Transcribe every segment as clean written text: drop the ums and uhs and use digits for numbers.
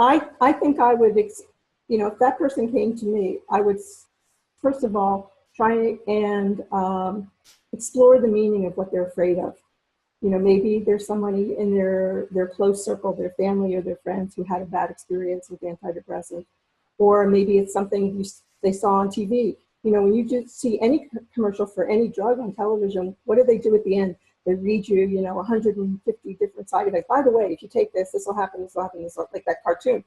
I think I would, you know, if that person came to me, I would, first of all, try and explore the meaning of what they're afraid of. You know, maybe there's somebody in their close circle, their family or their friends who had a bad experience with antidepressants, or maybe it's something they saw on TV. You know, when you just see any commercial for any drug on television, what do they do at the end? They read you, you know, 150 different side effects. By the way, if you take this, this will happen, this will happen, this will, like that cartoon.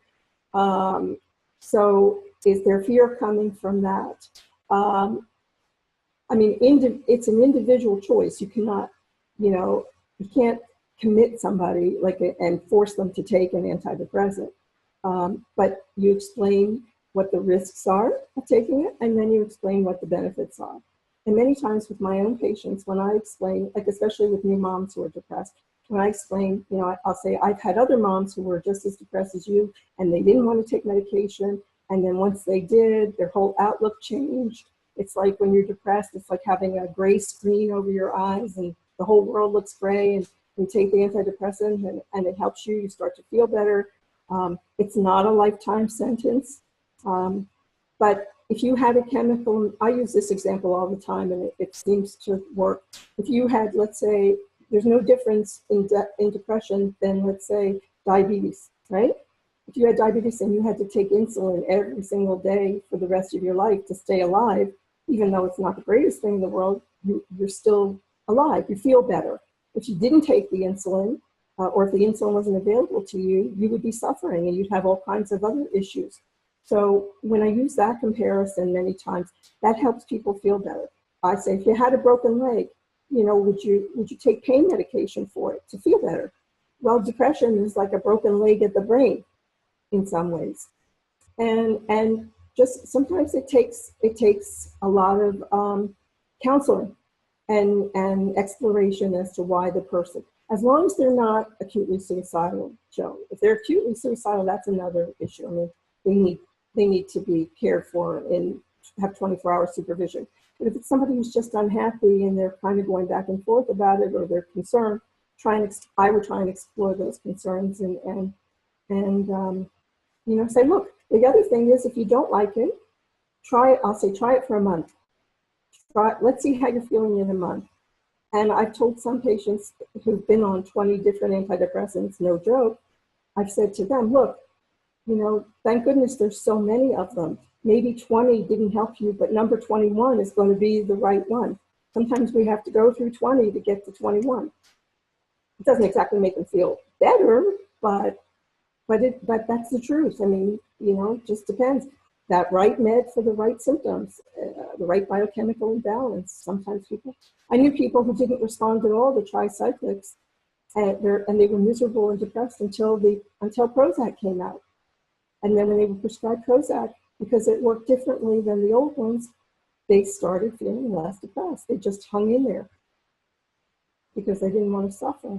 So is there fear coming from that? I mean, it's an individual choice. You cannot, you know, you can't commit somebody like and force them to take an antidepressant. But you explain what the risks are of taking it, and then you explain what the benefits are. And many times with my own patients, when I explain, like especially with new moms who are depressed, when I explain, you know, I'll say, I've had other moms who were just as depressed as you, and they didn't want to take medication. And then once they did, their whole outlook changed. It's like when you're depressed, it's like having a gray screen over your eyes and the whole world looks gray, and you take the antidepressant and it helps you, you start to feel better. It's not a lifetime sentence. But if you had a chemical, I use this example all the time and it seems to work. If you had, let's say, there's no difference in depression than, let's say, diabetes, right? If you had diabetes and you had to take insulin every single day for the rest of your life to stay alive, even though it's not the greatest thing in the world, you're still alive, you feel better. If you didn't take the insulin, or if the insulin wasn't available to you, you would be suffering and you'd have all kinds of other issues. So when I use that comparison many times, that helps people feel better. I say, if you had a broken leg, you know, would you take pain medication for it to feel better? Well, depression is like a broken leg at the brain in some ways. And just sometimes it takes a lot of counseling and exploration as to why the person, as long as they're not acutely suicidal, Joe. If they're acutely suicidal, that's another issue. I mean, they need to be cared for and have 24-hour supervision. But if it's somebody who's just unhappy and they're kind of going back and forth about it, or they're concerned, I would try and explore those concerns and you know, say, look, the other thing is, if you don't like it, I'll say, try it for a month. Let's see how you're feeling in a month. And I've told some patients who've been on 20 different antidepressants, no joke, I've said to them, look, you know, thank goodness there's so many of them. Maybe 20 didn't help you, but number 21 is going to be the right one. Sometimes we have to go through 20 to get to 21. It doesn't exactly make them feel better, but that's the truth. I mean, you know, it just depends. That right med for the right symptoms, the right biochemical imbalance. Sometimes I knew people who didn't respond at all to tricyclics, and they were miserable and depressed until Prozac came out. And then when they were prescribed Prozac, because it worked differently than the old ones, they started feeling less depressed. They just hung in there because they didn't want to suffer.